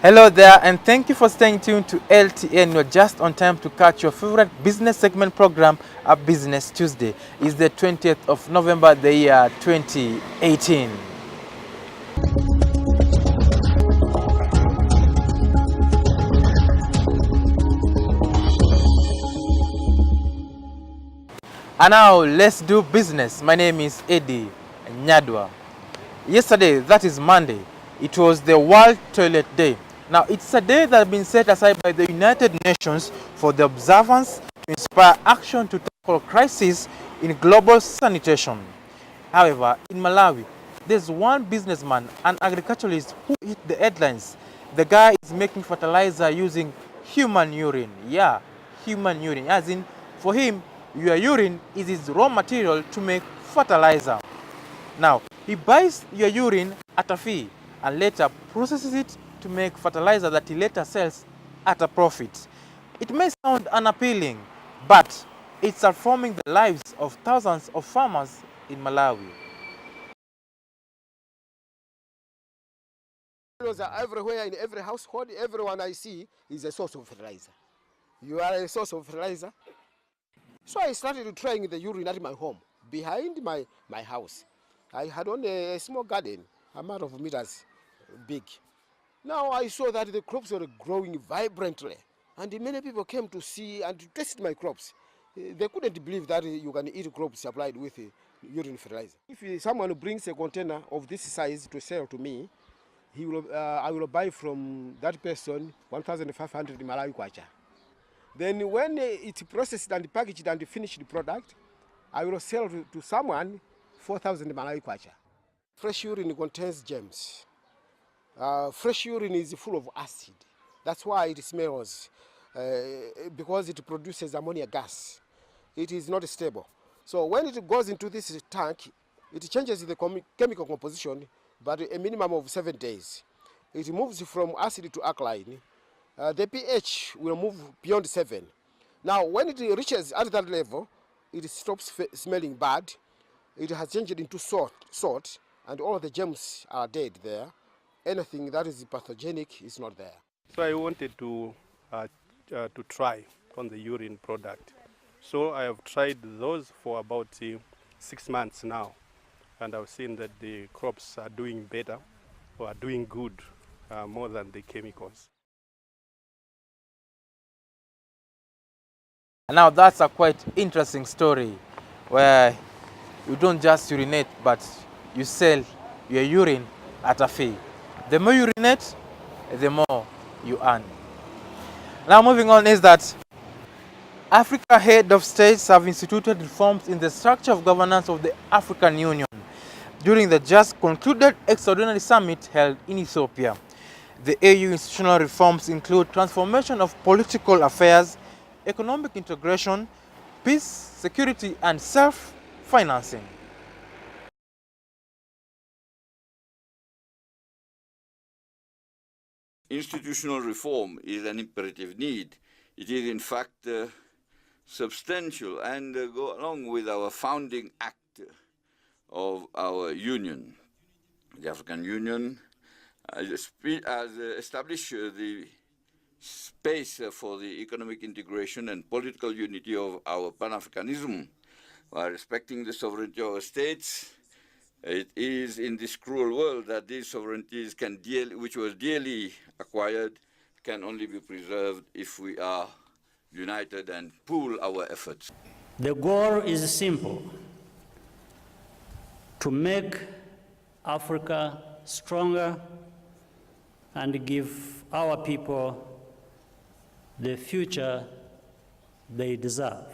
Hello there, and thank you for staying tuned to LTN. You're just on time to catch your favorite business segment program, A Business Tuesday. It's the 20th of November, the year 2018. And now, let's do business. My name is Eddy Nyadwa. Yesterday, that is Monday, it was the World Toilet Day. Now, it's a day that has been set aside by the United Nations for the observance to inspire action to tackle crises in global sanitation. However, in Malawi, there's one businessman, an agriculturalist, who hit the headlines. The guy is making fertilizer using human urine. Yeah, human urine. As in, for him, your urine is his raw material to make fertilizer. Now, he buys your urine at a fee and later processes it to make fertilizer that he later sells at a profit. It may sound unappealing, but it's transforming the lives of thousands of farmers in Malawi. Everywhere, in every household, everyone I see is a source of fertilizer. You are a source of fertilizer. So I started trying the urine at my home, behind my house. I had only a small garden, a matter of meters big. Now I saw that the crops were growing vibrantly, and many people came to see and to test my crops. They couldn't believe that you can eat crops supplied with urine fertilizer. If someone brings a container of this size to sell to me, I will buy from that person 1,500 Malawi kwacha. Then when it's processed and packaged and finished product, I will sell to someone 4,000 Malawi kwacha. Fresh urine contains germs. Fresh urine is full of acid. That's why it smells, because it produces ammonia gas. It is not stable. So when it goes into this tank, it changes the chemical composition, but a minimum of 7 days. It moves from acid to alkaline. The pH will move beyond 7. Now, when it reaches at that level, it stops smelling bad. It has changed into salt, and all the germs are dead there. Anything that is pathogenic is not there. So I wanted to try on the urine product. So I have tried those for about 6 months now, and I've seen that the crops are doing better, or are doing good, more than the chemicals. Now that's a quite interesting story where you don't just urinate, but you sell your urine at a fee. The more you urinate, the more you earn. Now moving on is that Africa head of states have instituted reforms in the structure of governance of the African Union during the just concluded extraordinary summit held in Ethiopia. The AU institutional reforms include transformation of political affairs, economic integration, peace, security, and self-financing. Institutional reform is an imperative need. It is, in fact, substantial and go along with our founding act of our union. The African Union has established the space for the economic integration and political unity of our Pan-Africanism while respecting the sovereignty of our states. It is in this cruel world that these sovereignties which was dearly acquired, can only be preserved if we are united and pool our efforts. The goal is simple: to make Africa stronger and give our people the future they deserve.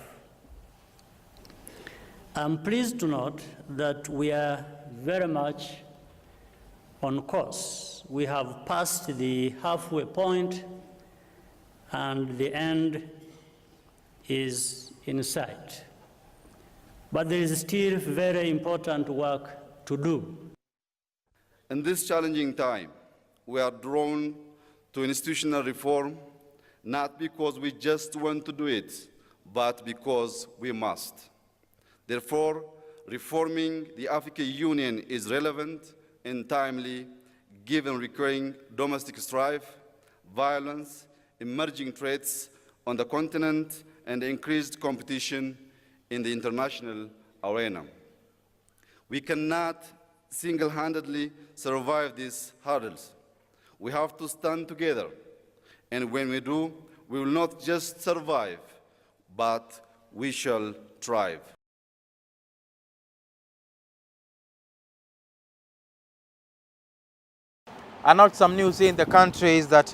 I'm pleased to note that we are very much on course. We have passed the halfway point, and the end is in sight. But there is still very important work to do. In this challenging time, we are drawn to institutional reform, not because we just want to do it, but because we must. Therefore, reforming the African Union is relevant and timely, given recurring domestic strife, violence, emerging threats on the continent, and increased competition in the international arena. We cannot single-handedly survive these hurdles. We have to stand together, and when we do, we will not just survive, but we shall thrive. And now some news in the country is that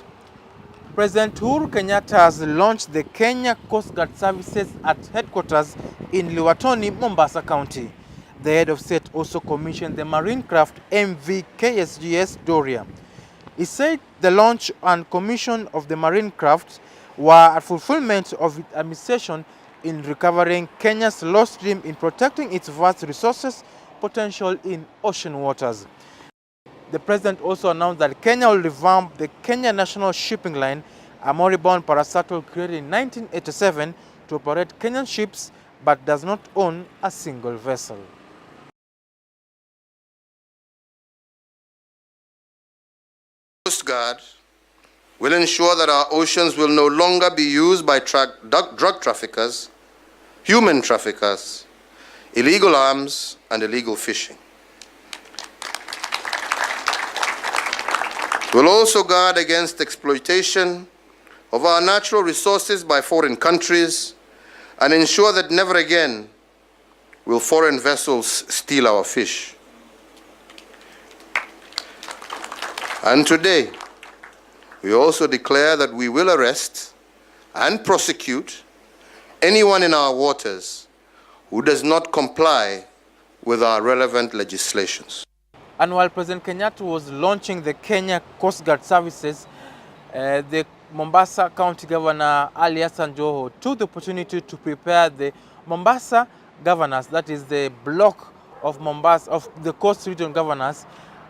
President Uhuru Kenyatta has launched the Kenya Coast Guard services at headquarters in Liwatoni, Mombasa County. The head of state also commissioned the marine craft MV KSGS Doria. He said the launch and commission of the marine craft were a fulfillment of its administration in recovering Kenya's lost dream in protecting its vast resources potential in ocean waters. The president also announced that Kenya will revamp the Kenya National Shipping Line, a moribund parastatal created in 1987 to operate Kenyan ships but does not own a single vessel. Coast Guard will ensure that our oceans will no longer be used by drug traffickers, human traffickers, illegal arms, and illegal fishing. We'll also guard against exploitation of our natural resources by foreign countries and ensure that never again will foreign vessels steal our fish. And today, we also declare that we will arrest and prosecute anyone in our waters who does not comply with our relevant legislations. And while President Kenyatta was launching the Kenya Coast Guard services, the Mombasa County Governor Ali Hassan Joho took the opportunity to prepare the Mombasa governors, that is the block of Mombasa, of the coast region governors,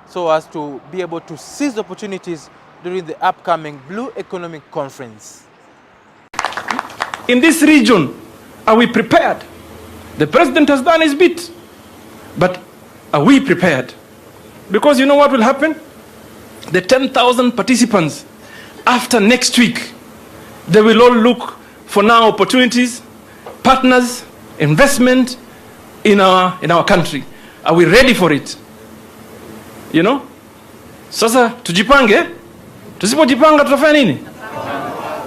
so as to be able to seize opportunities during the upcoming Blue Economic Conference. In this region, are we prepared? The president has done his bit, but are we prepared? Because you know what will happen? The 10,000 participants, after next week, they will all look for now opportunities, partners, investment in our country. Are we ready for it? You know? Sasa tujipange. Tusipojipanga tutafanya nini?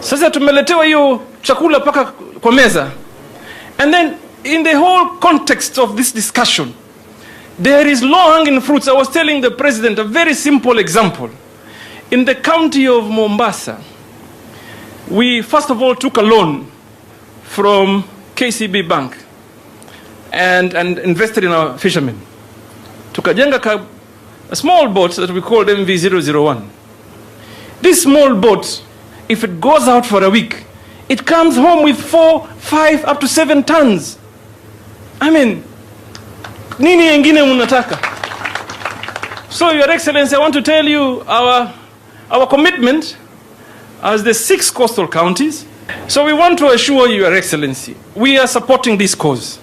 Sasa tumeletewa hiyo chakula paka kwa meza. And then in the whole context of this discussion, there is low-hanging fruits. I was telling the president a very simple example. In the county of Mombasa, we first of all took a loan from KCB Bank and invested in our fishermen. Tukajenga a small boat that we called MV001. This small boat, if it goes out for a week, it comes home with 4, 5, up to 7 tons. I mean, nini yengine munataka? So, Your Excellency, I want to tell you our commitment as the 6 coastal counties. So we want to assure you, Your Excellency, we are supporting this cause.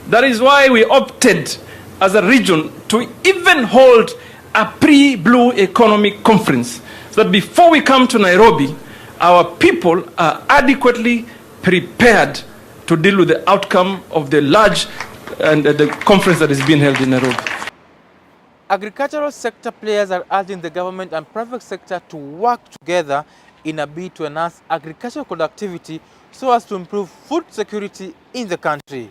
That is why we opted as a region to even hold a pre-Blue Economic Conference, so that before we come to Nairobi, our people are adequately prepared to deal with the outcome of the large and the conference that is being held in Nairobi. Agricultural sector players are urging the government and private sector to work together in a bid to enhance agricultural productivity so as to improve food security in the country.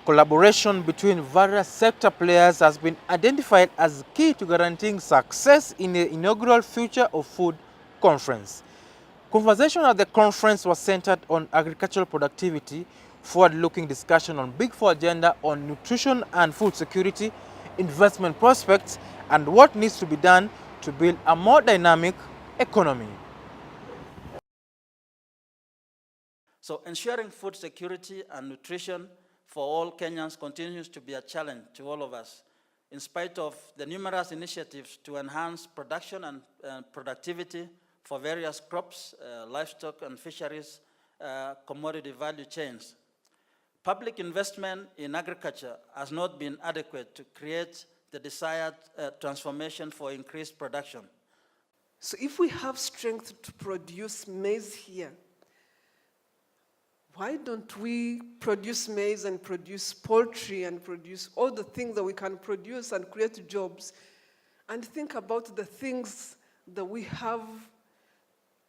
Collaboration between various sector players has been identified as key to guaranteeing success in the inaugural Future of Food Conference. Conversation at the conference was centered on agricultural productivity, forward-looking discussion on Big Four agenda on nutrition and food security, investment prospects, and what needs to be done to build a more dynamic economy. So ensuring food security and nutrition for all Kenyans continues to be a challenge to all of us, in spite of the numerous initiatives to enhance production and productivity for various crops, livestock and fisheries, commodity value chains. Public investment in agriculture has not been adequate to create the desired transformation for increased production. So if we have strength to produce maize here, why don't we produce maize and produce poultry and produce all the things that we can produce and create jobs, and think about the things that we have,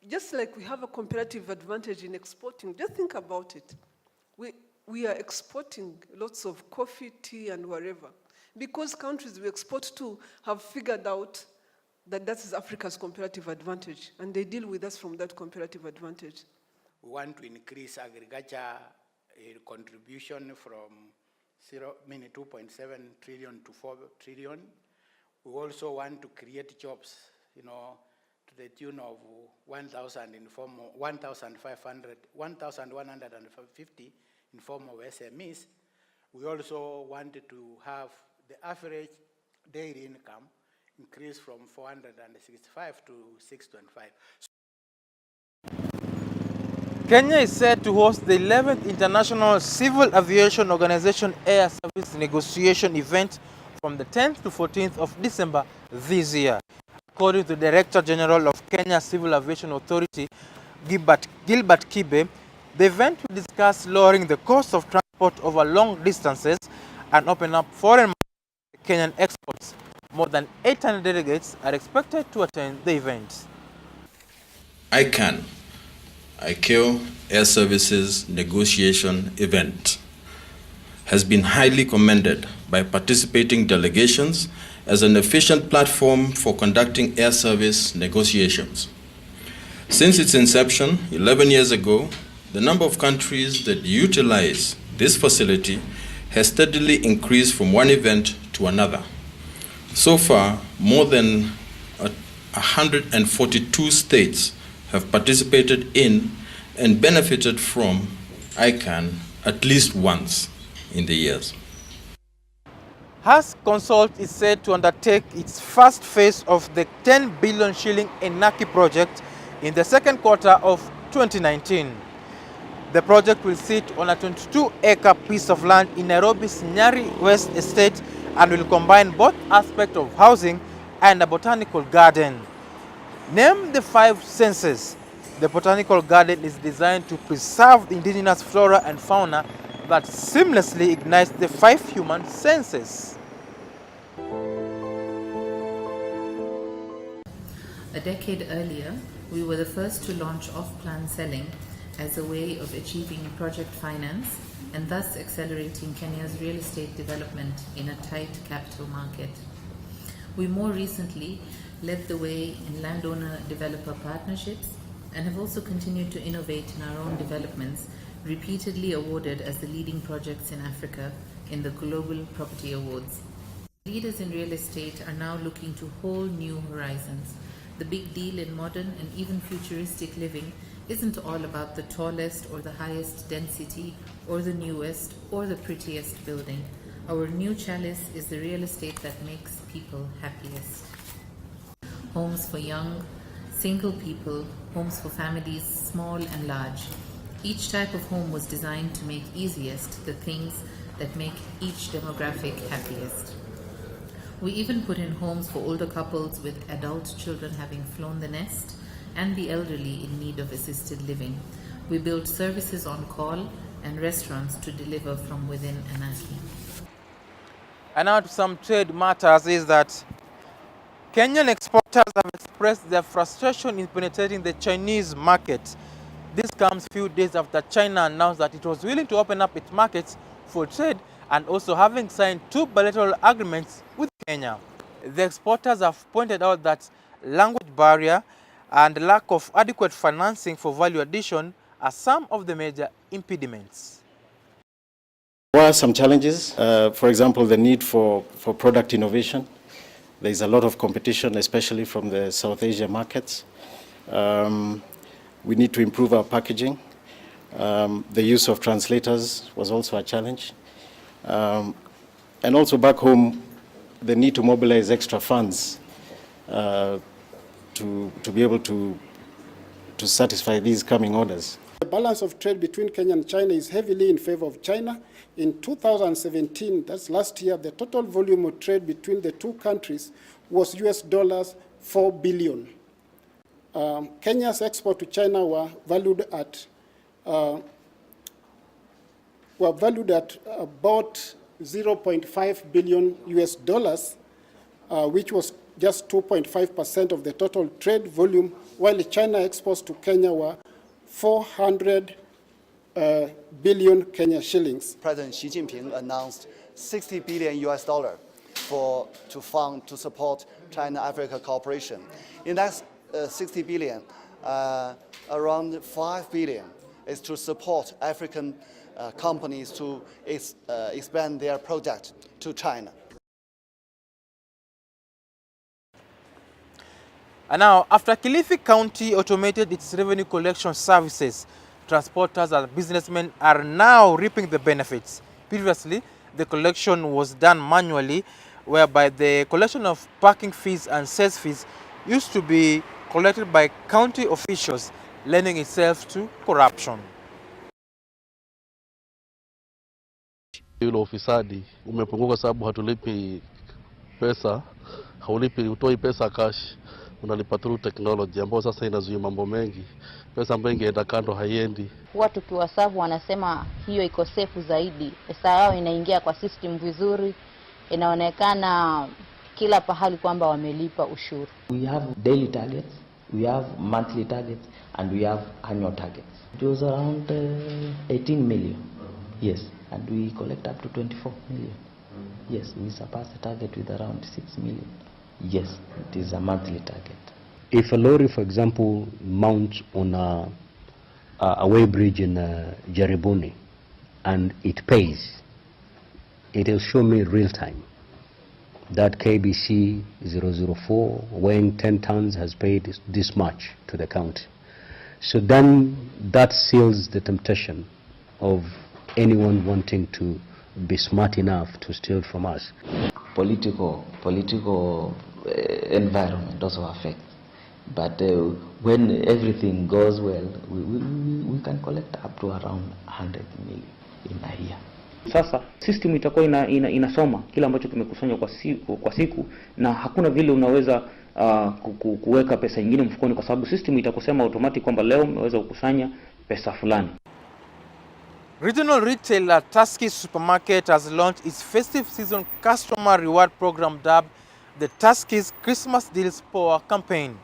just like we have a comparative advantage in exporting. Just think about it. We are exporting lots of coffee, tea, and whatever, because countries we export to have figured out that that is Africa's comparative advantage, and they deal with us from that comparative advantage. We want to increase agriculture contribution from 2.7 trillion to 4 trillion. We also want to create jobs, to the tune of 1,150 in form of SMEs. We also wanted to have the average daily income increase from 465 to 625. Kenya is set to host the 11th International Civil Aviation Organization Air Service Negotiation event from the 10th to 14th of December this year. According to the Director General of Kenya Civil Aviation Authority, Gilbert Kibe, the event will discuss lowering the cost of transport over long distances and open up foreign Kenyan exports. More than 800 delegates are expected to attend the event. ICAO Air Services Negotiation Event has been highly commended by participating delegations as an efficient platform for conducting air service negotiations. Since its inception 11 years ago, the number of countries that utilize this facility has steadily increased from one event to another. So far, more than 142 states have participated in and benefited from ICANN at least once in the years. Has Consult is set to undertake its first phase of the 10 billion shilling Enaki project in the second quarter of 2019. The project will sit on a 22-acre piece of land in Nairobi's Nyari West Estate and will combine both aspects of housing and a botanical garden. Named the 5 senses, the botanical garden is designed to preserve the indigenous flora and fauna that seamlessly ignites the 5 human senses. A decade earlier, we were the first to launch off-plan selling as a way of achieving project finance and thus accelerating Kenya's real estate development in a tight capital market. We more recently led the way in landowner-developer partnerships and have also continued to innovate in our own developments, repeatedly awarded as the leading projects in Africa in the Global Property Awards. Leaders in real estate are now looking to whole new horizons. The big deal in modern and even futuristic living isn't all about the tallest or the highest density or the newest or the prettiest building. Our new chalice is the real estate that makes people happiest. Homes for young, single people, homes for families, small and large. Each type of home was designed to make easiest the things that make each demographic happiest. We even put in homes for older couples with adult children having flown the nest and the elderly in need of assisted living. We built services on call and restaurants to deliver from within Enaki. And now to some trade matters is that Kenyan exporters have expressed their frustration in penetrating the Chinese market. This comes a few days after China announced that it was willing to open up its markets for trade and also having signed 2 bilateral agreements with Kenya. The exporters have pointed out that language barrier and lack of adequate financing for value addition are some of the major impediments. There are some challenges, for example, the need for product innovation. There is a lot of competition, especially from the South Asia markets. We need to improve our packaging. The use of translators was also a challenge. And also back home, the need to mobilize extra funds to be able to satisfy these coming orders. The balance of trade between Kenya and China is heavily in favor of China. In 2017, that's last year, the total volume of trade between the two countries was US$4 billion. Kenya's export to China were valued at about 0.5 billion US dollars, which was just 2.5% of the total trade volume, while China exports to Kenya were 400 billion Kenya shillings. President Xi Jinping announced 60 billion US dollar to support China-Africa cooperation. In that 60 billion, around 5 billion is to support African companies to expand their product to China. And now, after Kilifi County automated its revenue collection services, transporters and businessmen are now reaping the benefits. Previously, the collection was done manually, whereby the collection of parking fees and sales fees used to be collected by county officials, lending itself to corruption. Ule ufisadi umepunguka sababu hatulipi pesa, utoi pesa cash, unalipa through technology ambayo sasa inazuia mambo mengi. Pesa ambayo ingeenda kando haiendi. Watu tukiwasavu wanasema hiyo iko safe zaidi. Pesa yao inaingia kwa system vizuri, inaonekana kila pahali kwamba wamelipa ushuru. We have daily targets, we have monthly targets, and we have annual targets. It was around 18 million. Yes, and we collect up to 24 million. Yes, we surpass the target with around 6 million. Yes, it is a monthly target. If a lorry, for example, mounts on a way bridge in Jaribuni and it pays, it will show me real time that KBC 004 weighing 10 tons has paid this much to the county. So then that seals the temptation of anyone wanting to be smart enough to steal from us. Political environment also affects. But when everything goes well, we can collect up to around 100 million in a year. Sasa system itakuwa inasoma kila ambacho kimekusanywa kwa siku na hakuna vile unaweza kuweka pesa nyingine mfukoni, kwa sababu system itakusema automatic kwamba leo umeweza kukusanya pesa fulani. Regional retailer Tuskys Supermarket has launched its festive season customer reward program dubbed the Tuskys Christmas Deals Power campaign.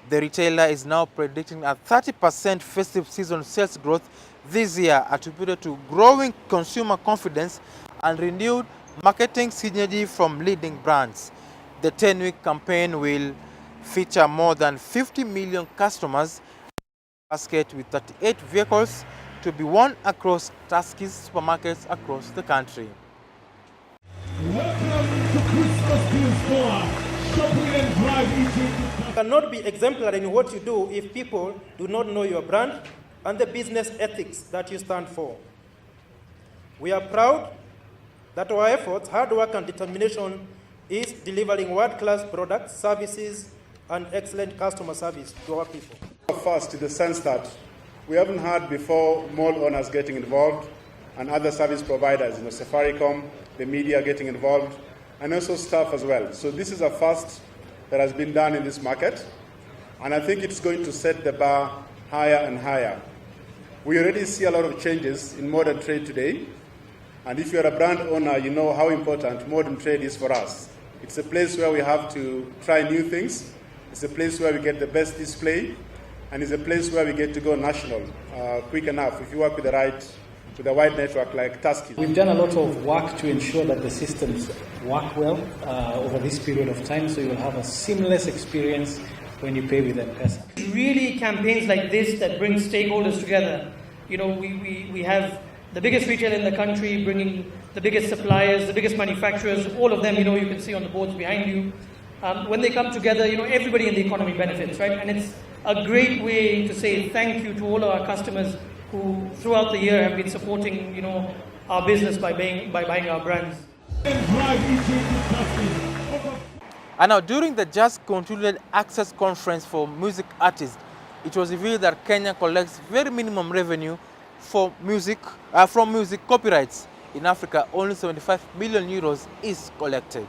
The retailer is now predicting a 30% festive season sales growth this year, attributed to growing consumer confidence and renewed marketing synergy from leading brands. The 10-week campaign will feature more than 50 million customers, basket with 38 vehicles to be won across Tuskys supermarkets across the country. Welcome to Christmas Deals Power. Shopping and drive eating. You cannot be exemplary in what you do if people do not know your brand and the business ethics that you stand for. We are proud that our efforts, hard work and determination is delivering world-class products, services and excellent customer service to our people. First, in the sense that we haven't had before mall owners getting involved and other service providers, Safaricom, the media getting involved, and also staff as well. So this is a first that has been done in this market, and I think it's going to set the bar higher and higher. We already see a lot of changes in modern trade today, and if you're a brand owner, you know how important modern trade is for us. It's a place where we have to try new things. It's a place where we get the best display, and it's a place where we get to go national quick enough if you work with a wide network like Tuskys. We've done a lot of work to ensure that the systems work well over this period of time, so you'll have a seamless experience when you pay with M-Pesa. Really campaigns like this that bring stakeholders together. You know, we have the biggest retailer in the country bringing the biggest suppliers, the biggest manufacturers, all of them, you know, you can see on the boards behind you. When they come together, you know, everybody in the economy benefits, right? And it's a great way to say thank you to all of our customers who throughout the year have been supporting, you know, our business by buying our brands. And now, during the just concluded Access Conference for music artists, it was revealed that Kenya collects very minimum revenue for music, from music copyrights. In Africa, only 75 million euros is collected.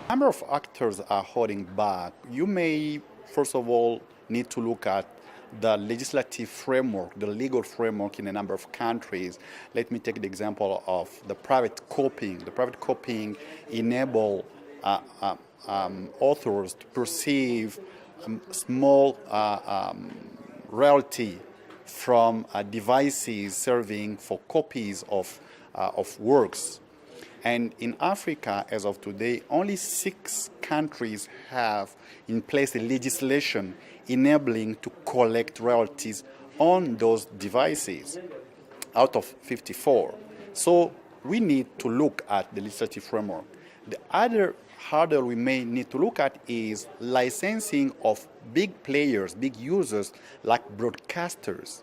A number of actors are holding back. You may first of all, need to look at the legislative framework, the legal framework in a number of countries. Let me take the example of the private copying. The private copying enable authors to perceive small royalty from devices serving for copies of works. And in Africa, as of today, only 6 countries have in place a legislation enabling to collect royalties on those devices out of 54. So we need to look at the legislative framework. The other hurdle we may need to look at is licensing of big players, big users like broadcasters.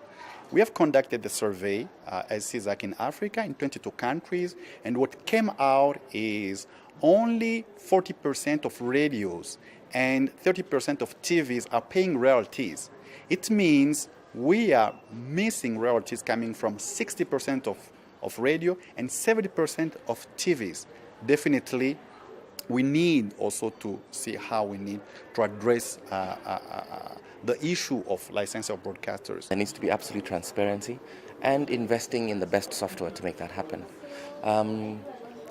We have conducted the survey as CISAC in Africa in 22 countries, and what came out is only 40% of radios and 30% of TVs are paying royalties. It means we are missing royalties coming from 60% of radio and 70% of TVs. Definitely, we need also to see how we need to address the issue of licensing of broadcasters. There needs to be absolute transparency and investing in the best software to make that happen.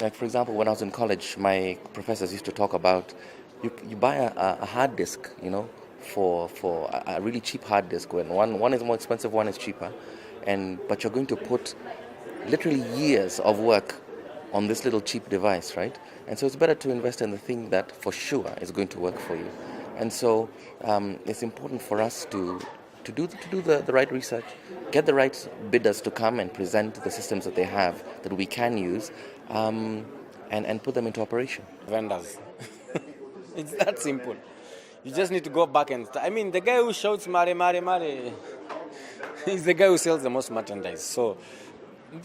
Like for example, when I was in college, my professors used to talk about you buy a hard disk, you know, for a really cheap hard disk. When one is more expensive, one is cheaper, but you're going to put literally years of work on this little cheap device, right? And so it's better to invest in the thing that for sure is going to work for you. And so it's important for us to do the right research, get the right bidders to come and present the systems that they have that we can use, and put them into operation. Vendors. It's that simple. You just need to go back and I mean, the guy who shouts "Mare, Mare, Mare" is the guy who sells the most merchandise. So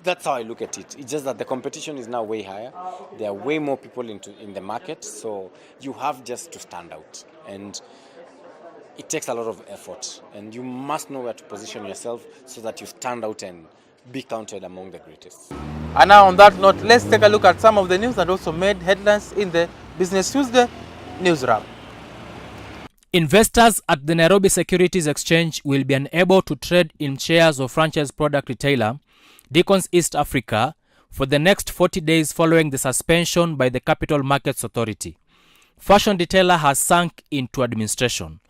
that's how I look at it. It's just that the competition is now way higher. There are way more people in the market, so you have just to stand out. And it takes a lot of effort, and you must know where to position yourself so that you stand out and be counted among the greatest. And now on that note, let's take a look at some of the news that also made headlines in the Business Tuesday News Wrap. Investors at the Nairobi Securities Exchange will be unable to trade in shares of franchise product retailer Deacons East Africa for the next 40 days following the suspension by the Capital Markets Authority. Fashion retailer has sunk into administration.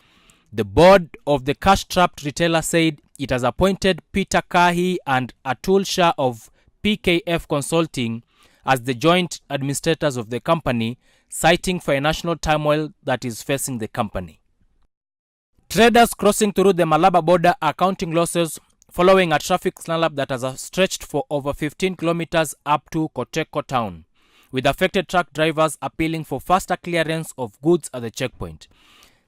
The board of the cash-strapped retailer said it has appointed Peter Kahi and Atul Shah of PKF Consulting as the joint administrators of the company, citing financial turmoil that is facing the company. Traders crossing through the Malaba border are counting losses following a traffic snarl-up that has stretched for over 15 kilometers up to Koteko town, with affected truck drivers appealing for faster clearance of goods at the checkpoint.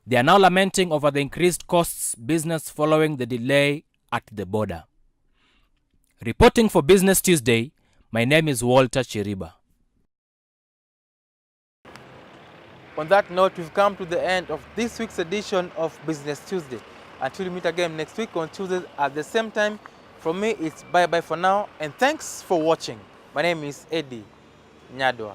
They are now lamenting over the increased costs business following the delay at the border. Reporting for Business Tuesday, my name is Walter Chiriba. On that note, we've come to the end of this week's edition of Business Tuesday. Until we meet again next week on Tuesday at the same time, from me it's bye-bye for now, and thanks for watching. My name is Eddy Nyadwa.